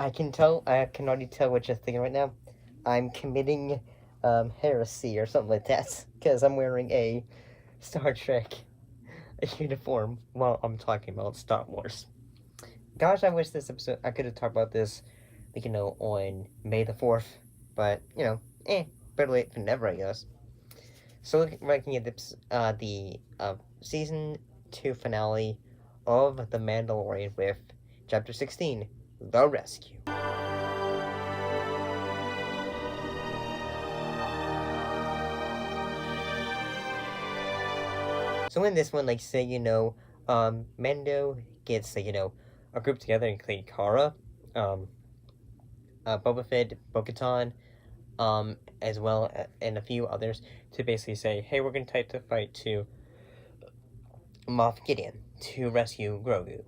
I can already tell what you're thinking right now. I'm committing heresy or something like that because I'm wearing a Star Trek uniform while I'm talking about Star Wars. Gosh, I wish this episode I could have talked about this, on May the 4th, but better late than never, I guess. So looking at the season 2 finale of The Mandalorian with chapter 16, The Rescue. So in this one, Mando gets, a group together, including Kara, Boba Fett, Bo-Katan, as well, and a few others, to basically say, hey, we're going to take the fight to Moff Gideon to rescue Grogu,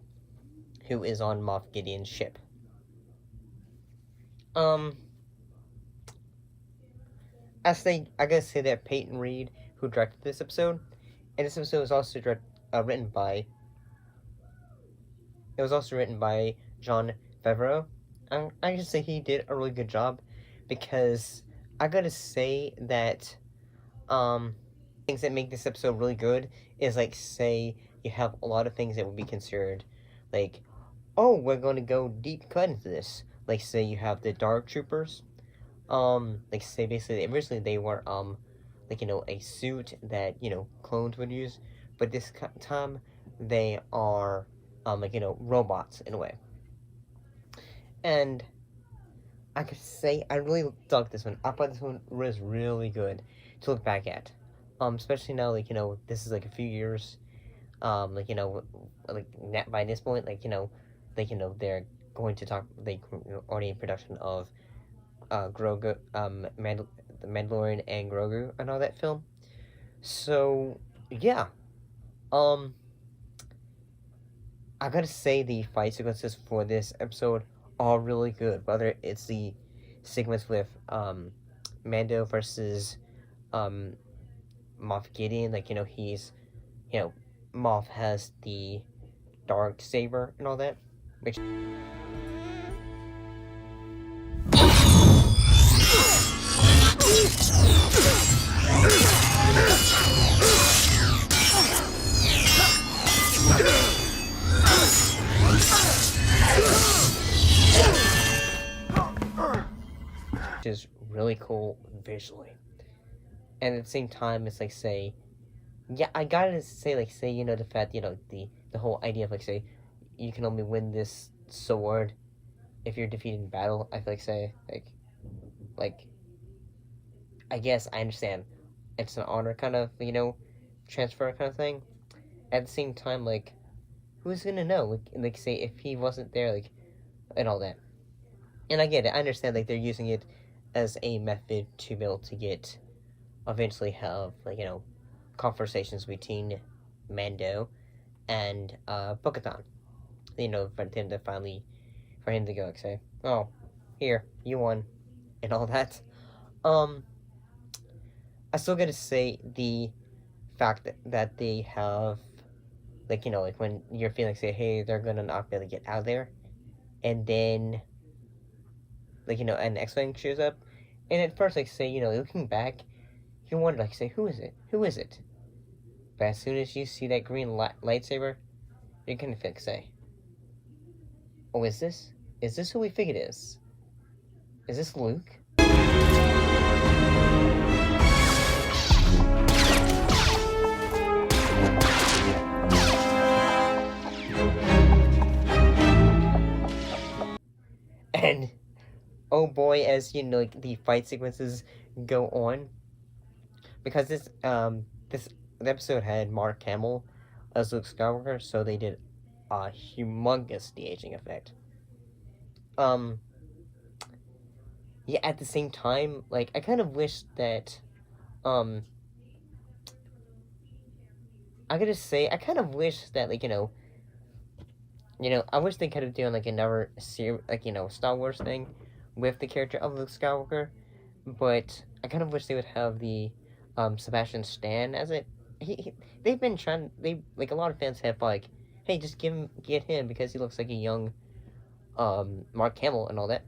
who is on Moff Gideon's ship. I gotta say that Peyton Reed, who directed this episode, and this episode was also written by Jon Favreau. I just say he did a really good job, because I gotta say that things that make this episode really good is, say you have a lot of things that would be considered oh, we're going to go deep cut into this. Say you have the Dark Troopers. Say basically originally they were a suit that clones would use, but this time they are robots in a way. And I could say I really dug this one. I thought this one was really good to look back at. Especially now, this is a few years, by this point, they're going to talk, already in production of, Grogu, the Mandalorian and Grogu and all that film. So, yeah. I gotta say the fight sequences for this episode are really good. Whether it's the sequence with, Mando versus, Moff Gideon, he's, Moff has the dark saber and all that, which is really cool visually. And at the same time, it's I gotta say, the fact, the whole idea of, you can only win this sword if you're defeated in battle. I feel I guess I understand it's an honor kind of, transfer kind of thing. At the same time, who's gonna know? Say, if he wasn't there, and all that. And I get it. I understand, they're using it as a method to be able to eventually have, conversations between Mando and, Bo-Katan. For him to go, say, oh, here, you won, and all that. I still gotta say the fact that they have, when you're feeling, say, hey, they're gonna not be able to get out of there, and then, an X-Wing shows up, and at first, looking back, you wonder, say, who is it? Who is it? But as soon as you see that green lightsaber, you're gonna say, oh, is this who we think it is? Is this Luke? And oh boy, as the fight sequences go on, because this episode had Mark Hamill as Luke Skywalker, so they did a humongous de-aging effect. Yeah, at the same time, I kind of wish that, I gotta say, I kind of wish that, I wish they could have done, another Star Wars thing with the character of Luke Skywalker, but I kind of wish they would have the, Sebastian Stan as it. They've been trying, a lot of fans have, hey, just get him, because he looks like a young, Mark Hamill and all that.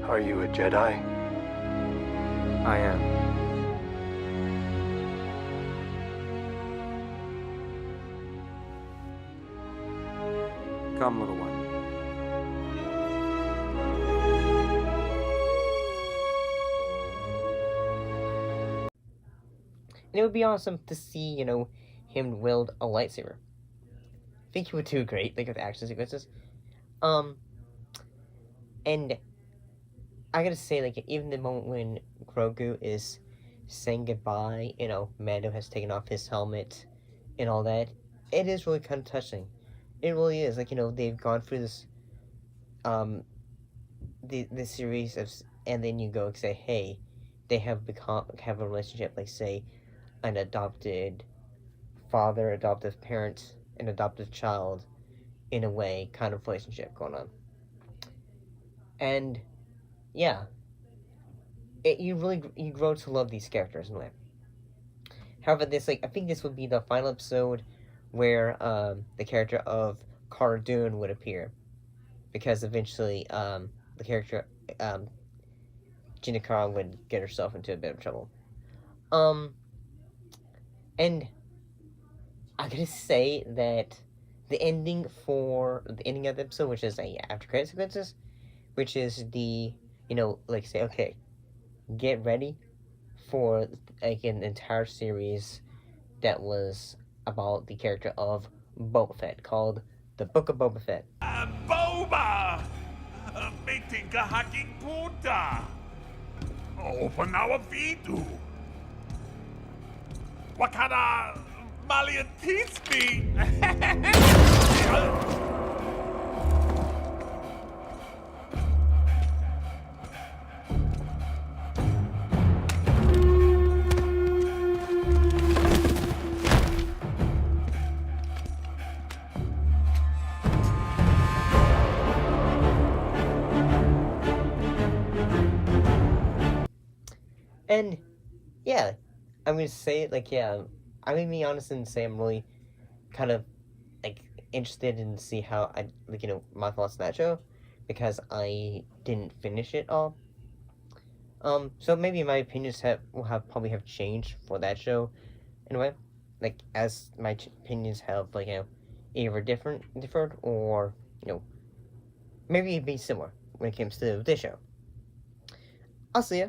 Are you a Jedi? I am. Come, little one. And it would be awesome to see, him wield a lightsaber. I think he would do great, like with action sequences. And I gotta say, like, even the moment when Grogu is saying goodbye, Mando has taken off his helmet and all that, it is really kind of touching. It really is. Like, they've gone through this, this series of, and then you go and say, hey, they have a relationship, like, say, an adopted father, adoptive parent, an adoptive child, in a way, kind of relationship going on. And, yeah, you grow to love these characters in a way. However, I think this would be the final episode where the character of Cara Dune would appear, because eventually the character Gina Carano would get herself into a bit of trouble. And I gotta say that the ending of the episode, which is after credit sequences, which is the like say, okay, get ready for like an entire series that was about the character of Boba Fett, called The Book of Boba Fett. Boba! May tinka haking puta! Open our vidu! Wakana Malian teach me! And yeah, I'm gonna say it like, yeah, I'm gonna be honest and say I'm really kind of like interested in see how my thoughts on that show, because I didn't finish it all. So maybe my opinions probably have changed for that show in a way, like as my opinions have either differed, or maybe it'd be similar when it comes to this show. I'll see ya.